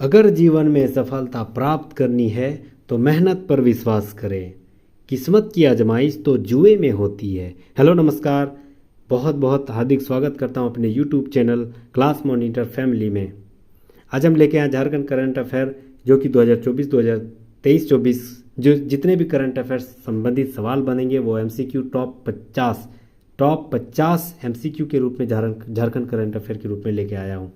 अगर जीवन में सफलता प्राप्त करनी है तो मेहनत पर विश्वास करें। किस्मत की आजमाइश तो जुए में होती है। हेलो नमस्कार, बहुत बहुत हार्दिक स्वागत करता हूं अपने YouTube channel class monitor family में। आज हम लेके आए झारखंड करंट अफेयर जो कि 2024 2023-24 जो जितने भी करंट अफेयर संबंधित सवाल बनेंगे वो एमसीक्यू टॉप 50 एमसीक्यू के रूप में झारखंड करंट अफेयर के रूप में लेके आया हूँ।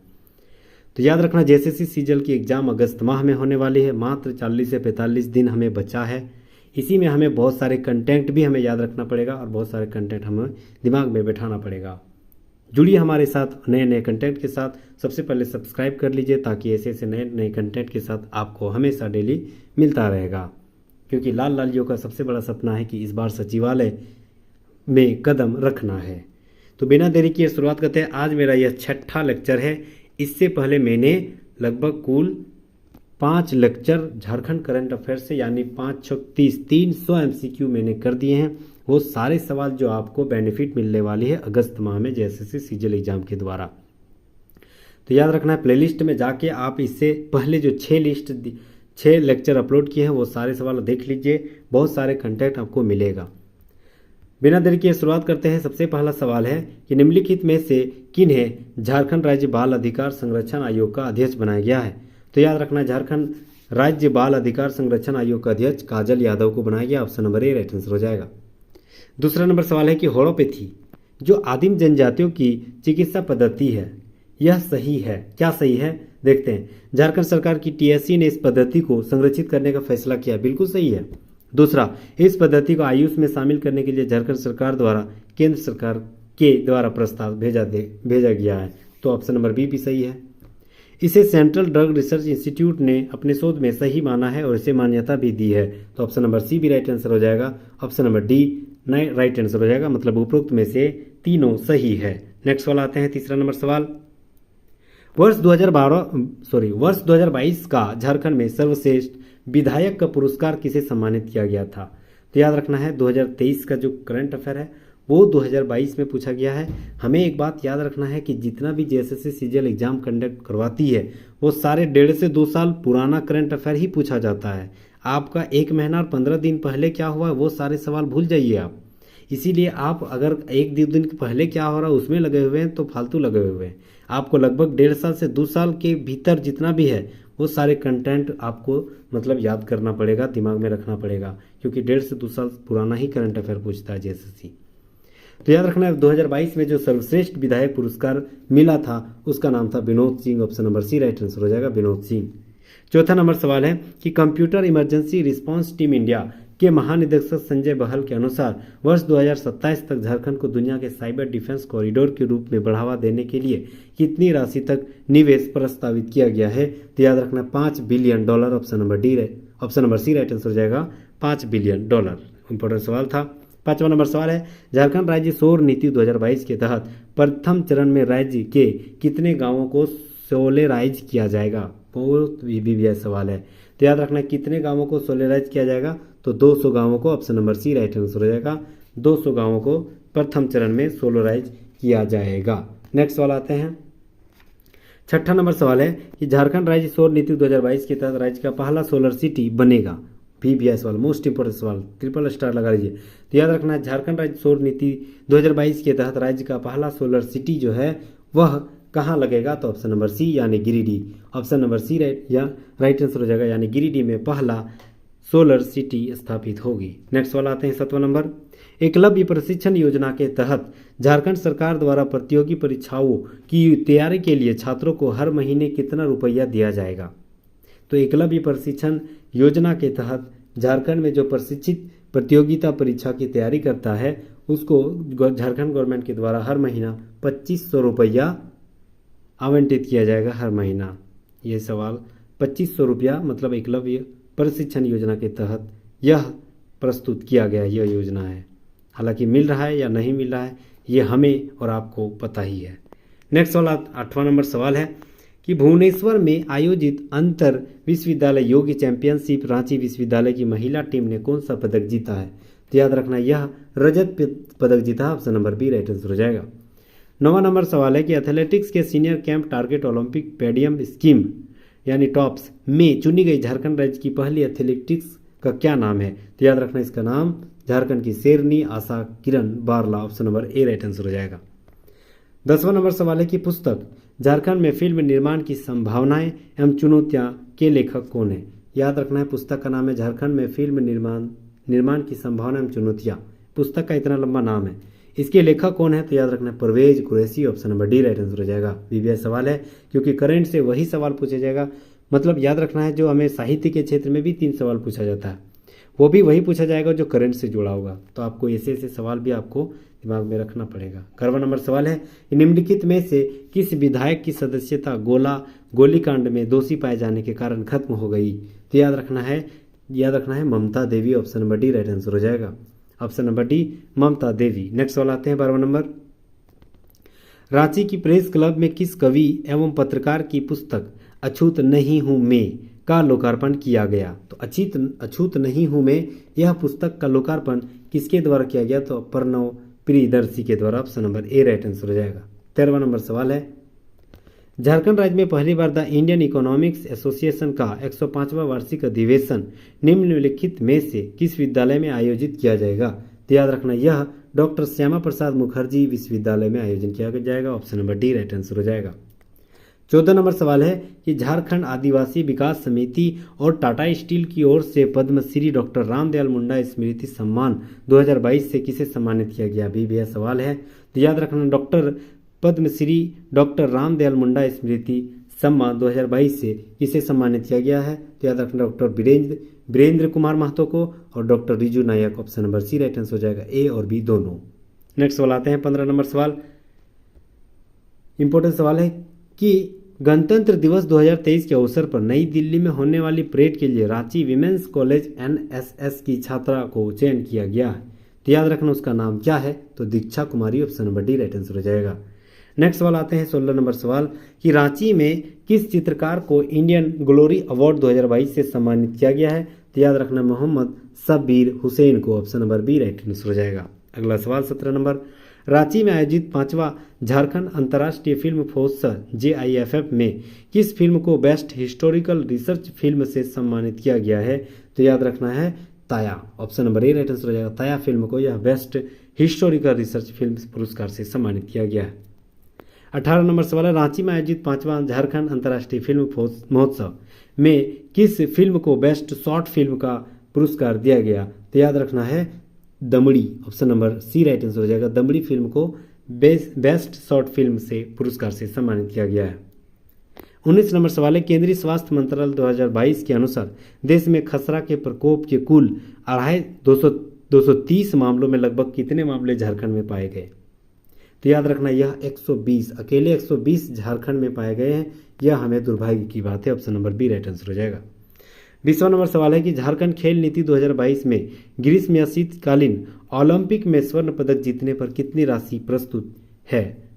तो याद रखना, जेएसएससी सीजीएल की एग्ज़ाम अगस्त माह में होने वाली है। मात्र 40 से 45 दिन हमें बचा है। इसी में हमें बहुत सारे कंटेंट भी हमें याद रखना पड़ेगा और बहुत सारे कंटेंट हमें दिमाग में बैठाना पड़ेगा। जुड़िए हमारे साथ नए नए कंटेंट के साथ। सबसे पहले सब्सक्राइब कर लीजिए ताकि ऐसे ऐसे नए नए कंटेंट के साथ आपको हमेशा डेली मिलता रहेगा। क्योंकि लाल लालियों का सबसे बड़ा सपना है कि इस बार सचिवालय में कदम रखना है। तो बिना देरी किए शुरुआत करते हैं। आज मेरा यह 6ठा लेक्चर है। इससे पहले मैंने लगभग कुल 5 लेक्चर झारखंड करंट अफेयर से यानी 5 छक 30 300 एमसीक्यू मैंने कर दिए हैं। वो सारे सवाल जो आपको बेनिफिट मिलने वाली है अगस्त माह में जेएसएससी सीजीएल एग्जाम के द्वारा। तो याद रखना है, प्लेलिस्ट में जाके आप इससे पहले जो 6 लेक्चर अपलोड किए हैं वो सारे सवाल देख लीजिए। बहुत सारे कंटेंट आपको मिलेगा। बिना देरी के शुरुआत करते हैं। सबसे पहला सवाल है कि निम्नलिखित में से किन्हें झारखंड राज्य बाल अधिकार संरक्षण आयोग का अध्यक्ष बनाया गया है। तो याद रखना, झारखंड राज्य बाल अधिकार संरक्षण आयोग का अध्यक्ष काजल यादव को बनाया गया। Option number A right answer हो जाएगा। दूसरा नंबर सवाल है कि होम्योपैथी जो आदिम जनजातियों की चिकित्सा पद्धति है, यह सही है? क्या सही है देखते हैं। झारखंड सरकार की टीएससी ने इस पद्धति को संरक्षित करने का फैसला किया। बिल्कुल सही है। दूसरा, इस पद्धति को आयुष में शामिल करने के लिए झारखंड सरकार द्वारा केंद्र सरकार के द्वारा प्रस्ताव भेजा गया है। तो ऑप्शन नंबर बी भी सही है। इसे सेंट्रल ड्रग रिसर्च इंस्टीट्यूट ने अपने शोध में सही माना है और इसे मान्यता भी दी है। तो ऑप्शन नंबर सी भी राइट आंसर हो जाएगा। ऑप्शन नंबर डी नए राइट आंसर हो जाएगा। मतलब उपरोक्त में से तीनों सही है। नेक्स्ट वाला आते हैं तीसरा नंबर सवाल। वर्ष 2022 का झारखंड में सर्वश्रेष्ठ विधायक का पुरस्कार किसे सम्मानित किया गया था। तो याद रखना है, 2023 का जो करंट अफेयर है वो 2022 में पूछा गया है। हमें एक बात याद रखना है कि जितना भी जेएसएससी सीजीएल एग्जाम कंडक्ट करवाती है वो सारे 1.5 से 2 साल पुराना करंट अफेयर ही पूछा जाता है। आपका 1 महीना और 15 दिन पहले क्या हुआ वो सारे सवाल भूल जाइए आप। इसीलिए आप अगर 1-2 दिन पहले क्या हो रहा है उसमें लगे हुए हैं तो फालतू लगे हुए हैं। आपको लगभग 1.5 साल से 2 साल के भीतर जितना भी है वो सारे कंटेंट आपको मतलब याद करना पड़ेगा, दिमाग में रखना पड़ेगा। क्योंकि 1.5 से 2 साल पुराना ही करंट अफेयर पूछता है जेएसएससी। तो याद रखना है, 2022 में जो सर्वश्रेष्ठ विधायक पुरस्कार मिला था उसका नाम था Vinod Singh. Option number C right answer हो जाएगा, विनोद सिंह। चौथा नंबर सवाल है कि computer emergency response team India के महानिदेशक संजय बहल के अनुसार वर्ष 2027 तक झारखंड को दुनिया के साइबर डिफेंस कॉरिडोर के रूप में बढ़ावा देने के लिए कितनी राशि तक निवेश प्रस्तावित किया गया है। तो याद रखना, $5 billion. Option number C right answer हो जाएगा, $5 बिलियन। इंपॉर्टेंट सवाल था। 5वां नंबर सवाल है, झारखंड राज्य सौर नीति 2022 के तहत प्रथम चरण में राज्य के कितने गाँवों को सोलराइज किया जाएगा। बहुत भी सवाल है। तो याद रखना, कितने गांवों को सोलराइज किया जाएगा। तो 200 गांवों को। Option number C right answer हो जाएगा, 200 गांवों को प्रथम चरण में सोलराइज किया जाएगा। नेक्स्ट वाला आते हैं। 6ठा नंबर सवाल है कि झारखंड राज्य सौर नीति 2022 के तहत राज्य का पहला सोलर सिटी बनेगा। भी सवाल, मोस्ट इंपोर्टेंट सवाल, ट्रिपल स्टार लगा लीजिए। तो याद रखना, झारखंड राज्य सौर नीति 2022 के तहत राज्य का पहला सोलर सिटी जो है वह कहाँ लगेगा। तो ऑप्शन नंबर सी यानी Giridih. Option number C right answer हो जाएगा, यानी गिरिडीह में पहला सोलर सिटी स्थापित होगी। नेक्स्ट वाला आते हैं 7वां नंबर। एकलव्य प्रशिक्षण योजना के तहत झारखंड सरकार द्वारा प्रतियोगी परीक्षाओं की तैयारी के लिए छात्रों को हर महीने कितना रुपया दिया जाएगा। तो एकलव्य प्रशिक्षण योजना के तहत झारखंड में जो प्रशिक्षित प्रतियोगिता परीक्षा की तैयारी करता है उसको झारखंड गवर्नमेंट के द्वारा हर महीना 2500 रुपया आवंटित किया जाएगा हर महीना। ये सवाल 2500 रुपया मतलब एकलव्य प्रशिक्षण योजना के तहत यह प्रस्तुत किया गया यह योजना है। हालांकि मिल रहा है या नहीं मिल रहा है ये हमें और आपको पता ही है। नेक्स्ट वाला 8वां नंबर सवाल है कि भुवनेश्वर में आयोजित अंतर विश्वविद्यालय योग चैंपियनशिप रांची विश्वविद्यालय की महिला टीम ने कौन सा पदक जीता है। तो याद रखना, यह रजत पदक जीता। Option number B right answer हो जाएगा। 9वां नंबर सवाल है कि एथलेटिक्स के senior camp target Olympic podium scheme यानी टॉप्स में चुनी गई झारखंड राज्य की पहली एथलेटिक्स का क्या नाम है? तो याद रखना इसका नाम झारखंड की शेरनी Asha Kiran Barla, option number A right answer हो जाएगा। 10वां नंबर सवाल है कि पुस्तक झारखंड में फिल्म निर्माण की संभावनाएं एवं चुनौतियां के लेखक कौन है? याद रखना है पुस्तक का नाम है झारखंड में फिल्म निर्माण की संभावना एवं चुनौतियां। पुस्तक का इतना लंबा नाम है, इसके लेखक कौन है? तो याद रखना है Parvez Qureshi, option number D right answer हो जाएगा। वीवीआई सवाल है क्योंकि करंट से वही सवाल पूछा जाएगा, मतलब याद रखना है जो हमें साहित्य के क्षेत्र में भी 3 सवाल पूछा जाता है वो भी वही पूछा जाएगा जो करंट से जुड़ा होगा। तो आपको ऐसे सवाल भी आपको दिमाग में रखना पड़ेगा। 11वां नंबर सवाल है निम्नलिखित में से किस विधायक की सदस्यता गोलीकांड में दोषी पाए जाने के कारण खत्म हो गई? तो याद रखना है Mamta Devi, option number D right answer हो जाएगा। Option number D Mamta Devi. Next सवाल आते हैं 12वां नंबर। रांची की प्रेस क्लब में किस कवि एवं पत्रकार की पुस्तक अछूत नहीं हूं मैं का लोकार्पण किया गया? तो अछूत नहीं हूं मैं यह पुस्तक का लोकार्पण किसके द्वारा किया गया? तो प्रणव प्रियदर्शी के द्वारा, option number A right answer हो जाएगा। 13वां नंबर सवाल है झारखंड राज्य में पहली बार द इंडियन इकोनॉमिक्स एसोसिएशन का 105वां वार्षिक अधिवेशन निम्नलिखित में से किस विद्यालय में आयोजित किया जाएगा? तो याद रखना यह डॉक्टर श्यामा प्रसाद मुखर्जी विश्वविद्यालय में आयोजन किया जाएगा, option number D right answer हो जाएगा। 14 नंबर सवाल है कि झारखंड आदिवासी विकास समिति और टाटा स्टील की ओर से पद्मश्री डॉक्टर रामदयाल मुंडा स्मृति सम्मान 2022 से किसे सम्मानित किया गया? भी यह सवाल है। तो याद रखना पद्मश्री डॉक्टर रामदयाल मुंडा स्मृति सम्मान 2022 से किसे सम्मानित किया गया है? तो याद रखना डॉक्टर वीरेंद्र कुमार महतो को और doctor Riju Nayak, option number C right answer हो जाएगा, ए और बी दोनों। नेक्स्ट सवाल आते हैं 15 नंबर सवाल। इंपॉर्टेंट सवाल है कि गणतंत्र दिवस 2023 के अवसर पर नई दिल्ली में होने वाली परेड के लिए रांची विमेंस कॉलेज एनएसएस की छात्रा को चयन किया गया है। तो याद रखना उसका नाम क्या है? तो Diksha Kumari, option number D right answer हो जाएगा। नेक्स्ट सवाल आते हैं 16 नंबर सवाल कि रांची में किस चित्रकार को इंडियन ग्लोरी अवार्ड 2022 से सम्मानित किया गया है? तो याद रखना मोहम्मद शब्बीर हुसैन को, option number B right answer हो जाएगा। अगला सवाल 17 नंबर। रांची में आयोजित 5वां झारखंड अंतर्राष्ट्रीय फिल्म महोत्सव JIFF में किस फिल्म को बेस्ट हिस्टोरिकल रिसर्च फिल्म से सम्मानित किया गया है? तो याद रखना है ताया, option number A right answer हो जाएगा। ताया फिल्म को यह बेस्ट हिस्टोरिकल रिसर्च फिल्म पुरस्कार से सम्मानित किया गया है। 18 नंबर सवाल है रांची में आयोजित 5वां झारखंड अंतर्राष्ट्रीय फिल्म महोत्सव में किस फिल्म को बेस्ट शॉर्ट फिल्म का पुरस्कार दिया गया? तो याद रखना है Damdi, option number C right answer हो जाएगा। दमड़ी फिल्म को बेस्ट शॉर्ट फिल्म से पुरस्कार से सम्मानित किया गया है। 19 नंबर सवाल है केंद्रीय स्वास्थ्य मंत्रालय 2022 के अनुसार देश में खसरा के प्रकोप के कुल 230 मामलों में लगभग कितने मामले झारखंड में पाए गए? तो याद रखना यह 120, अकेले 120 झारखंड में पाए गए हैं। यह हमें दुर्भाग्य की बात है, option number B right answer हो जाएगा। 20वां नंबर सवाल है कि झारखंड खेल नीति 2022 में ग्रीष्म या शीतकालीन ओलंपिक में स्वर्ण पदक जीतने पर कितनी राशि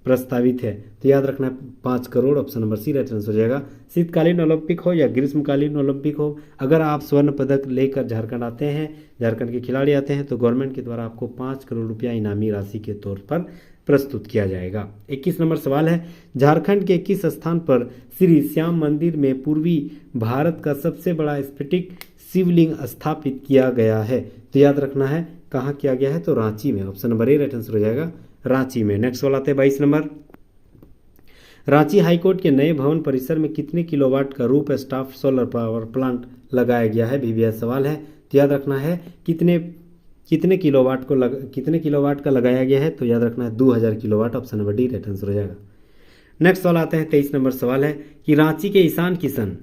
प्रस्तावित है? तो याद रखना 5 crore, option number C right answer हो जाएगा। शीतकालीन ओलंपिक हो या ग्रीष्मकालीन ओलंपिक हो, अगर आप स्वर्ण पदक लेकर झारखंड आते हैं, झारखंड के खिलाड़ी आते हैं, तो गवर्नमेंट के द्वारा आपको 5 करोड़ रुपया इनामी राशि के तौर पर प्रस्तुत किया जाएगा। 21 नंबर सवाल है झारखंड के किस स्थान पर श्री श्याम मंदिर में पूर्वी भारत का सबसे बड़ा स्फटिक शिवलिंग स्थापित किया गया है? तो याद रखना है कहाँ किया गया है? तो रांची में, option number A right answer हो जाएगा, रांची में। नेक्स्ट सवाल आते हैं 22 नंबर। रांची हाईकोर्ट के नए भवन परिसर में कितने किलोवाट का roof staff solar power plant लगाया गया है? भी सवाल है। तो याद रखना है कितने किलोवाट का लगाया गया है? तो याद रखना है 2000 kilowatt, option number D right answer हो जाएगा। नेक्स्ट सवाल आते हैं 23 नंबर सवाल है कि रांची के ईशान किशन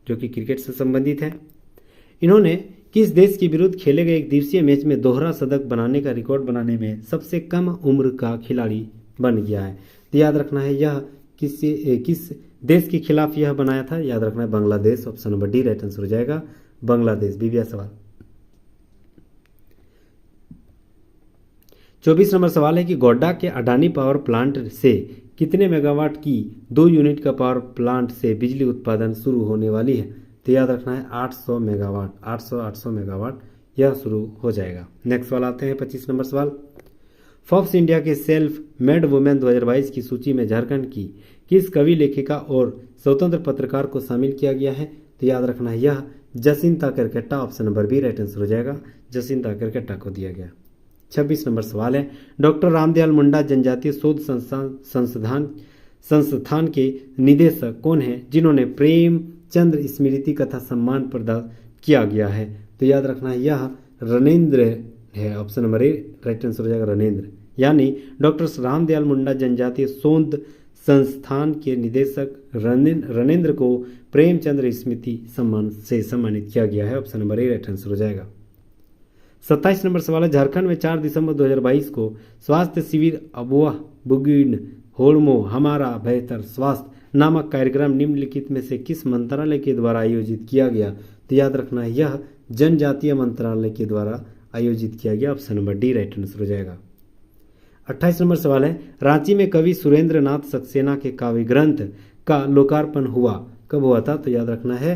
जो कि क्रिकेट से संबंधित है, इन्होंने किस देश के विरुद्ध खेले गए एक दिवसीय मैच में दोहरा शतक बनाने का रिकॉर्ड बनाने में सबसे कम उम्र का खिलाड़ी बन गया है? तो याद रखना है यह किस देश के खिलाफ यह बनाया था? याद रखना है Bangladesh, option number D right answer हो जाएगा, बांग्लादेश। भी सवाल 24 नंबर सवाल है कि गोड्डा के अडानी पावर प्लांट से कितने मेगावाट की 2 यूनिट का पावर प्लांट से बिजली उत्पादन शुरू होने वाली है? तो याद रखना है 800 मेगावाट, 800 मेगावाट यह शुरू हो जाएगा। नेक्स्ट सवाल आते हैं 25 नंबर सवाल। फोर्ब्स इंडिया के सेल्फ मेड वुमेन 2022 की सूची में झारखंड की किस कवि लेखिका और स्वतंत्र पत्रकार को शामिल किया गया है? तो याद रखना है यह Jacinta Kerketta, option number B right answer हो जाएगा, जसिंता केरकेट्टा को दिया गया। 26 नंबर सवाल है, डॉक्टर रामदयाल मुंडा जनजातीय शोध संस्थान के निदेशक कौन है जिन्होंने प्रेमचंद्र स्मृति कथा सम्मान प्रदान किया गया है? तो याद रखना है यह रणेंद्र है, option number A right answer हो जाएगा रनेंद्र। यानी डॉक्टर रामदयाल मुंडा जनजातीय शोध संस्थान के निदेशक रणेंद्र को प्रेमचंद्र स्मृति सम्मान से सम्मानित किया गया है, option number A right answer हो जाएगा। 27 नंबर सवाल है, झारखंड में 4 दिसंबर 2022 को स्वास्थ्य शिविर अबुआ बुगिन होड़मो हमारा बेहतर स्वास्थ्य नामक कार्यक्रम निम्नलिखित में से किस मंत्रालय के द्वारा आयोजित किया गया? तो याद रखना है यह जनजातीय मंत्रालय के द्वारा आयोजित किया गया, option number D right answer हो जाएगा। 28 नंबर सवाल है, रांची में कवि सुरेंद्र नाथ सक्सेना के काव्य ग्रंथ का लोकार्पण हुआ, कब हुआ था? तो याद रखना है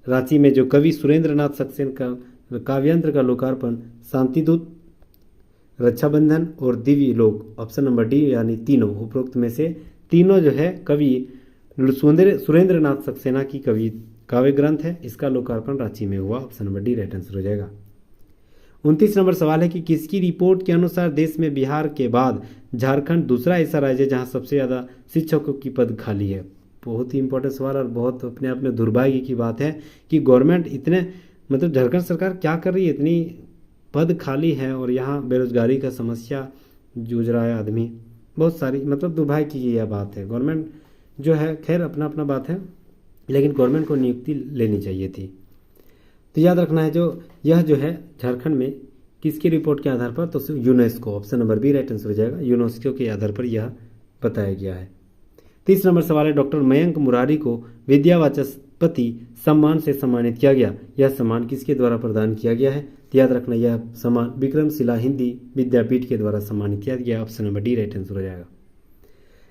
रांची में जो कवि सुरेंद्र नाथ सक्सेना का काव्यंत्र का लोकार्पण शांतिदूत, रक्षाबंधन और दिव्य लोक, ऑप्शन नंबर डी यानी तीनों उपरोक्त में से तीनों जो है कवि सुरेंद्र नाथ सक्सेना की कवि काव्य ग्रंथ है, इसका लोकार्पण रांची में हुआ, option number D right answer हो जाएगा। 29 नंबर सवाल है कि किसकी रिपोर्ट के अनुसार देश में बिहार के बाद झारखंड दूसरा ऐसा राज्य है जहां सबसे ज़्यादा शिक्षकों की पद खाली है? बहुत ही इंपॉर्टेंट सवाल और बहुत अपने आप में दुर्भाग्य की बात है कि गवर्नमेंट इतने मतलब झारखंड सरकार क्या कर रही है, इतनी पद खाली है और यहाँ बेरोजगारी का समस्या जूझ रहा है आदमी, बहुत सारी मतलब दुर्भाग्य की यह बात है। गवर्नमेंट जो है खैर अपना अपना बात है, लेकिन गवर्नमेंट को नियुक्ति लेनी चाहिए थी। तो याद रखना है यह जो है झारखंड में किसकी रिपोर्ट के आधार पर? तो UNESCO, option number B right answer हो जाएगा, यूनेस्को के आधार पर यह बताया गया है। 30 नंबर सवाल है, डॉक्टर मयंक मुरारी को विद्यावाचस्पति सम्मान से सम्मानित किया गया, यह सम्मान किसके द्वारा प्रदान किया गया है? तो याद रखना यह सम्मान विक्रमशिला हिंदी विद्यापीठ के द्वारा सम्मानित किया गया, option number D right answer हो जाएगा।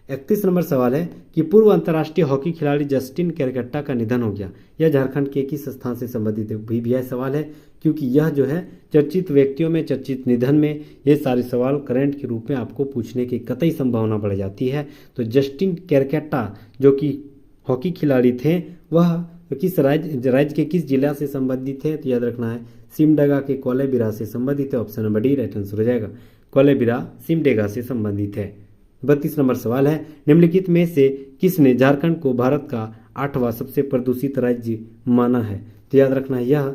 31 नंबर सवाल है कि पूर्व अंतर्राष्ट्रीय हॉकी खिलाड़ी जस्टिन केरकेट्टा का निधन हो गया, यह झारखंड के किस स्थान से संबंधित है? भी यह सवाल है क्योंकि यह जो है चर्चित व्यक्तियों में, चर्चित निधन में, ये सारे सवाल करंट के रूप में आपको पूछने की कतई संभावना बढ़ जाती है। तो जस्टिन केरकेट्टा जो कि हॉकी खिलाड़ी थे वह किस राज्य के किस जिला से संबंधित है? तो याद रखना है सिमडेगा के कोलेबिरा से संबंधित है, option number D right answer हो जाएगा, कोलेबिरा सिमडेगा से संबंधित है। 32 नंबर सवाल है, निम्नलिखित में से किसने झारखंड को भारत का 8वां सबसे प्रदूषित राज्य माना है? तो याद रखना है यह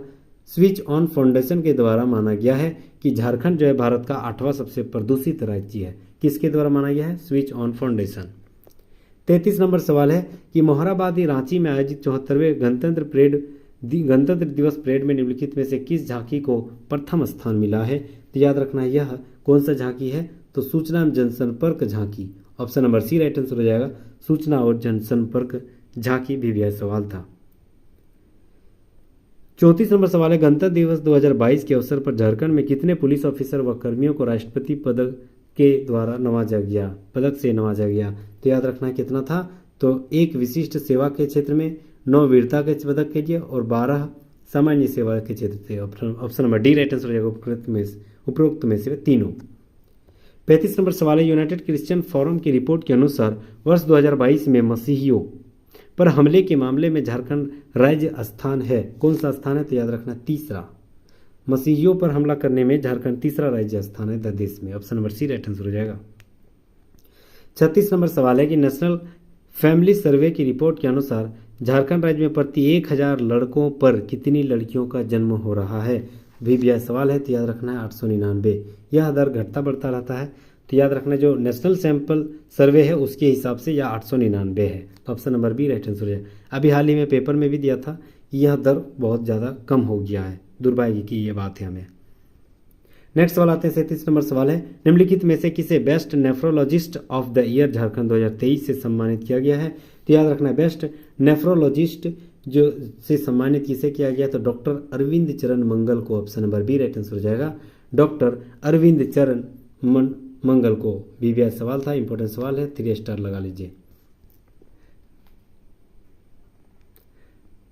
स्विच ऑन फाउंडेशन के द्वारा माना गया है कि झारखंड जो है भारत का 8वां सबसे प्रदूषित राज्य है। किसके द्वारा माना गया है? Switch on foundation. 33 नंबर सवाल है कि मोहराबादी रांची में आयोजित 74वें गणतंत्र दिवस परेड में निम्नलिखित में से किस झांकी को प्रथम स्थान मिला है? तो याद रखना है यह कौन सा झांकी है? तो सूचना एवं जनसंपर्क झांकी, option number C right answer हो जाएगा, सूचना और जनसंपर्क झांकी भी यह सवाल था। 34 नंबर सवाल है, गणतंत्र दिवस 2022 के अवसर पर झारखंड में कितने पुलिस ऑफिसर व कर्मियों को राष्ट्रपति पदक के द्वारा पदक से नवाजा गया? तो याद रखना कितना था? तो 1 विशिष्ट सेवा के क्षेत्र में, 9 वीरता के पदक के लिए और 12 सामान्य सेवा के क्षेत्र से, option number D right answer हो जाएगा उपरोक्त में से तीनों। 35 नंबर सवाल है, यूनाइटेड क्रिश्चियन फोरम की रिपोर्ट के अनुसार वर्ष 2022 में मसीहियों पर हमले के मामले में झारखंड राज्य स्थान है, कौन सा स्थान है? तो याद रखना तीसरा, मसीहियों पर हमला करने में झारखंड तीसरा राज्य स्थान है देश में, option number C right answer हो जाएगा। 36 नंबर सवाल है कि नेशनल फैमिली सर्वे की रिपोर्ट के अनुसार झारखंड राज्य में प्रति 1000 लड़कों पर कितनी लड़कियों का जन्म हो रहा है? भी यह सवाल है, तो याद रखना है 899। यह दर घटता बढ़ता रहता है, तो याद रखना जो नेशनल सैंपल सर्वे है उसके हिसाब से यह 899 है, तो option number B right answer है। अभी हाल ही में पेपर में भी दिया था कि यह दर बहुत ज़्यादा कम हो गया है, दुर्भाग्य की ये बात है हमें। नेक्स्ट सवाल आते हैं, 37 नंबर सवाल है, निम्नलिखित में से किसे best nephrologist of the year Jharkhand 2023 से सम्मानित किया गया है? तो याद रखना है बेस्ट नेफ्रोलॉजिस्ट जो से सम्मानित किसे किया गया? तो डॉक्टर अरविंद चरण मंगल को, option number B right answer हो जाएगा, डॉक्टर अरविंद चरण मंगल को। भी सवाल था, इंपॉर्टेंट सवाल है, 3 स्टार लगा लीजिए।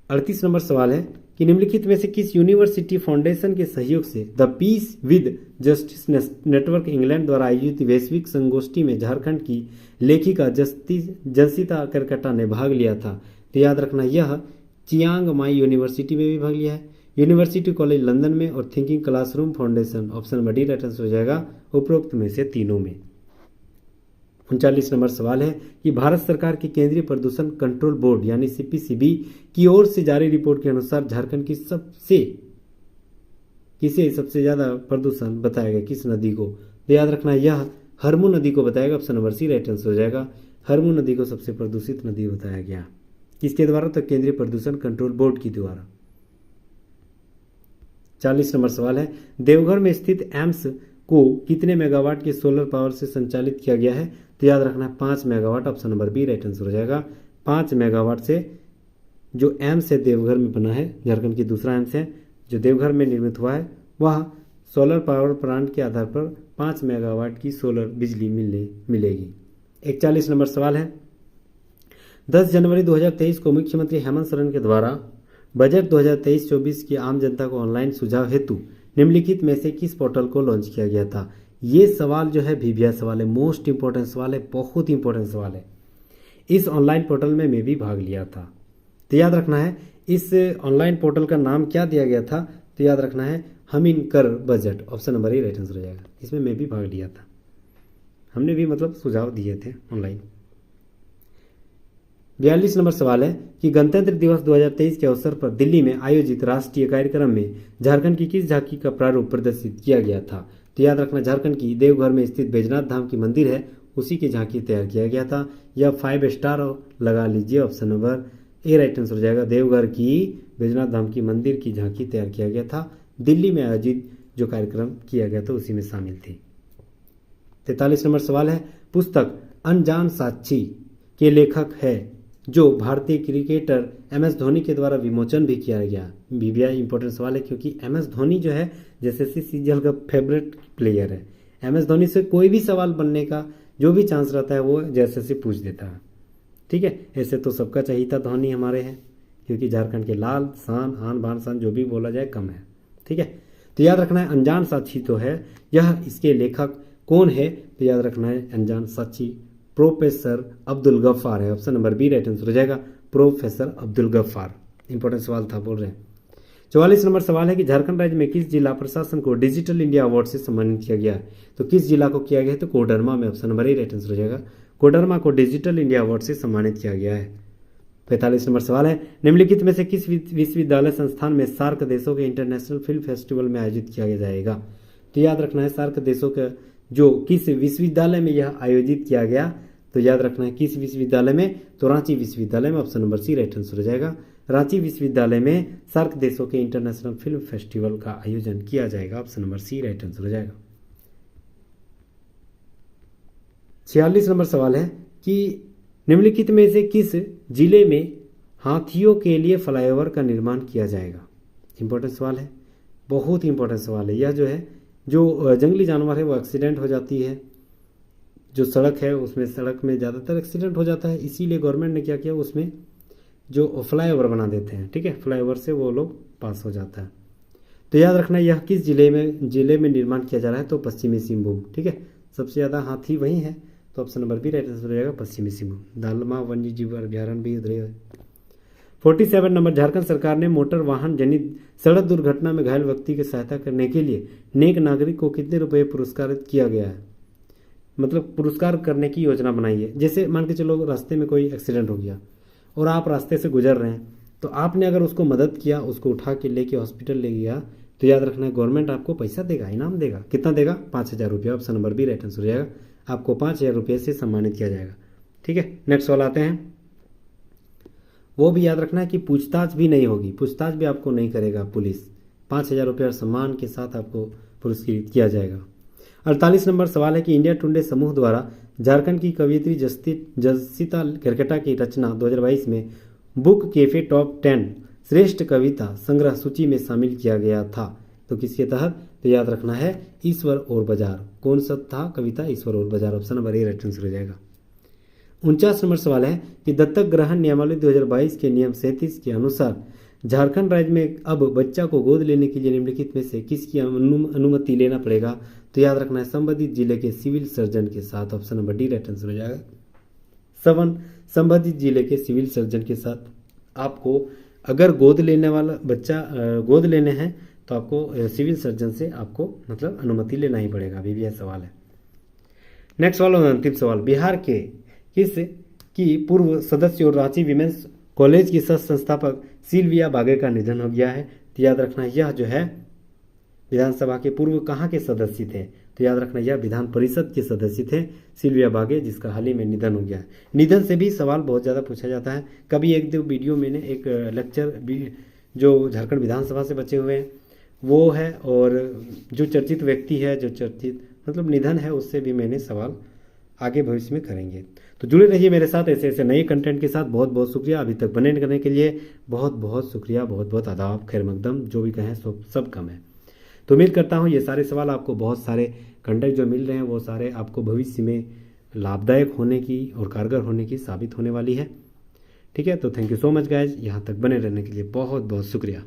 38 नंबर सवाल है कि निम्नलिखित में से किस यूनिवर्सिटी फाउंडेशन के सहयोग से the peace with justice network England द्वारा आयोजित वैश्विक संगोष्ठी में झारखंड की लेखिका जसिता केरकेट्टा ने भाग लिया था? तो याद रखना यह चियांग माई यूनिवर्सिटी में भी भाग लिया है, यूनिवर्सिटी कॉलेज लंदन में और thinking classroom foundation. Option number D right answer हो जाएगा उपरोक्त में से तीनों में। 39 नंबर सवाल है कि भारत सरकार की केंद्रीय प्रदूषण कंट्रोल बोर्ड यानी सीपीसीबी की ओर से जारी रिपोर्ट के अनुसार झारखंड की किसे सबसे ज्यादा प्रदूषण बताया गया, किस नदी को? तो याद रखना यह हरमू नदी को बताएगा। Option number C right answer हो जाएगा, हरमू नदी को सबसे प्रदूषित नदी बताया गया। किसके द्वारा? तो केंद्रीय प्रदूषण कंट्रोल बोर्ड के द्वारा। 40 नंबर सवाल है देवघर में स्थित एम्स को कितने मेगावाट के सोलर पावर से संचालित किया गया है? तो याद रखना है 5 megawatt. Option number B right answer हो जाएगा, 5 मेगावाट से जो एम्स है देवघर में बना है, झारखंड की दूसरा एम्स है जो देवघर में निर्मित हुआ है, वह सोलर पावर प्लांट के आधार पर 5 मेगावाट की सोलर बिजली मिलेगी। 41 नंबर सवाल है 10 जनवरी 2023 को मुख्यमंत्री हेमंत सोरेन के द्वारा बजट 2023-24 की आम जनता को ऑनलाइन सुझाव हेतु निम्नलिखित में से किस पोर्टल को लॉन्च किया गया था? ये सवाल जो है वीवीआई सवाल है, मोस्ट इंपॉर्टेंट सवाल है, बहुत इंपॉर्टेंट सवाल है। इस ऑनलाइन पोर्टल में मैं भी भाग लिया था। तो याद रखना है इस ऑनलाइन पोर्टल का नाम क्या दिया गया था? तो याद रखना है हम इन कर budget. Option number A right answer हो जाएगा। इसमें मैं भी भाग लिया था, हमने भी मतलब सुझाव दिए थे ऑनलाइन। 42 नंबर सवाल है कि गणतंत्र दिवस 2023 के अवसर पर दिल्ली में आयोजित राष्ट्रीय कार्यक्रम में झारखंड की किस झांकी का प्रारूप प्रदर्शित किया गया था? तो याद रखना झारखंड की देवघर में स्थित बैजनाथ धाम की मंदिर है, उसी की झांकी तैयार किया गया था। यह 5 स्टार लगा लीजिए। Option number A right answer हो जाएगा, देवघर की बैजनाथ धाम की मंदिर की झांकी तैयार किया गया था। दिल्ली में आयोजित जो कार्यक्रम किया गया था उसी में शामिल थी। 43 नंबर सवाल है पुस्तक अनजान साक्षी के लेखक है जो भारतीय क्रिकेटर MS धोनी के द्वारा विमोचन भी किया गया। वीवीआई इंपॉर्टेंट सवाल है क्योंकि MS धोनी जो है जैसे सीजीएल का फेवरेट प्लेयर है। MS धोनी से कोई भी सवाल बनने का जो भी चांस रहता है वो जैसे पूछ देता है। ठीक है, ऐसे तो सबका चाहिए धोनी हमारे हैं क्योंकि झारखंड के लाल शान आन बान शान जो भी बोला जाए कम है। ठीक है, तो याद रखना है अनजान साक्षी तो है, यह इसके लेखक कौन है? तो याद रखना है अनजान साक्षी प्रोफेसर अब्दुल गफ्फार है। Option number B right answer हो जाएगा, प्रोफेसर अब्दुल गफ्फार। इंपॉर्टेंट सवाल था, बोल रहे हैं। 44 नंबर सवाल है कि झारखंड राज्य में किस जिला प्रशासन को डिजिटल इंडिया अवार्ड से सम्मानित किया गया है? तो किस जिला को किया गया है? तो कोडरमा में। Option number A right answer हो जाएगा, कोडरमा को डिजिटल इंडिया अवार्ड से सम्मानित किया गया है। 45 नंबर सवाल है निम्नलिखित में से किस विश्वविद्यालय संस्थान में सार्क देशों के इंटरनेशनल फिल्म फेस्टिवल में आयोजित किया जाएगा? तो याद रखना है सार्क देशों का जो किस विश्वविद्यालय में यह आयोजित किया गया? तो याद रखना है किस विश्वविद्यालय में? तो रांची विश्वविद्यालय में। Option number C right answer हो जाएगा, रांची विश्वविद्यालय में सार्क देशों के इंटरनेशनल फिल्म फेस्टिवल का आयोजन किया जाएगा। Option number C right answer हो जाएगा। 46 नंबर सवाल है कि निम्नलिखित में से किस जिले में हाथियों के लिए फ्लाईओवर का निर्माण किया जाएगा? इंपॉर्टेंट सवाल है, बहुत इंपॉर्टेंट सवाल है। यह जो है जो जंगली जानवर है वो एक्सीडेंट हो जाती है, जो सड़क है उसमें सड़क में ज़्यादातर एक्सीडेंट हो जाता है, इसीलिए गवर्नमेंट ने क्या किया उसमें जो फ्लाईओवर बना देते हैं। ठीक है, फ्लाईओवर से वो लोग पास हो जाता है। तो याद रखना यह किस जिले में निर्माण किया जा रहा है? तो पश्चिमी सिंहभूम। ठीक है, सबसे ज़्यादा हाथी वहीं है, तो option number B right answer हो जाएगा, पश्चिमी सिंहभूम। दालमा वन्य जीव अभ्यारण्य भी उधर है। 47 नंबर झारखंड सरकार ने मोटर वाहन जनित सड़क दुर्घटना में घायल व्यक्ति की सहायता करने के लिए नेक नागरिक को कितने रुपए पुरस्कारित किया गया है? मतलब पुरस्कार करने की योजना बनाई है। जैसे मान के चलो रास्ते में कोई एक्सीडेंट हो गया और आप रास्ते से गुजर रहे हैं, तो आपने अगर उसको मदद किया, उसको उठा के लेके हॉस्पिटल ले गया, तो याद रखना है गवर्नमेंट आपको पैसा देगा, इनाम देगा। कितना देगा? 5,000 रुपया। Option number B right answer हो जाएगा, आपको 5,000 रुपये से सम्मानित किया जाएगा। ठीक है, नेक्स्ट सवाल आते हैं। वो भी याद रखना है कि पूछताछ भी नहीं होगी, पूछताछ भी आपको नहीं करेगा पुलिस। 5,000 रुपये और सम्मान के साथ आपको पुरस्कृत किया जाएगा। 48 नंबर सवाल है कि इंडिया टुडे समूह द्वारा झारखंड की कवयित्री जसिता केरकेटा की रचना 2022 में बुक कैफे टॉप 10 श्रेष्ठ कविता संग्रह सूची में शामिल किया गया था। तो किसके तहत? तो याद रखना है ईश्वर और बाजार। कौन सा था कविता? ईश्वर और बाजार। Option number A right answer हो जाएगा। 49 नंबर सवाल है कि दत्तक ग्रहण नियमावली 2022 के नियम 37 के अनुसार झारखंड राज्य में अब बच्चा को गोद लेने के लिए निम्नलिखित में से किसकी अनुमति लेना पड़ेगा? तो याद रखना है संबंधित जिले के सिविल सर्जन के साथ। Option number D right answer हो जाएगा, संबंधित जिले के सिविल सर्जन के साथ आपको अगर गोद लेने वाला बच्चा गोद लेने हैं तो आपको सिविल सर्जन से आपको मतलब अनुमति लेना ही पड़ेगा। अभी भी यह सवाल है। नेक्स्ट सवाल और अंतिम सवाल, बिहार के किस की पूर्व सदस्य और रांची विमेंस कॉलेज की सह संस्थापक सिल्विया बागे का निधन हो गया है। तो याद रखना यह जो है विधानसभा के पूर्व कहाँ के सदस्य थे, तो याद रखना यह विधान परिषद के सदस्य थे सिल्विया बागे, जिसका हाल ही में निधन हो गया है। निधन से भी सवाल बहुत ज़्यादा पूछा जाता है। कभी एक दो वीडियो मैंने एक लेक्चर जो झारखंड विधानसभा से बचे हुए हैं वो है, और जो चर्चित व्यक्ति है, जो चर्चित मतलब निधन है, उससे भी मैंने सवाल आगे भविष्य में करेंगे। तो जुड़े रहिए मेरे साथ ऐसे ऐसे नए कंटेंट के साथ। बहुत बहुत शुक्रिया अभी तक बने करने के लिए, बहुत बहुत शुक्रिया, बहुत बहुत आदाब, खैर मकदम, जो भी कहें सब कम है। तो उम्मीद करता हूँ ये सारे सवाल आपको, बहुत सारे कंटेंट जो मिल रहे हैं वो सारे आपको भविष्य में लाभदायक होने की और कारगर होने की साबित होने वाली है। ठीक है, तो thank you so much guys, यहाँ तक बने रहने के लिए बहुत बहुत शुक्रिया।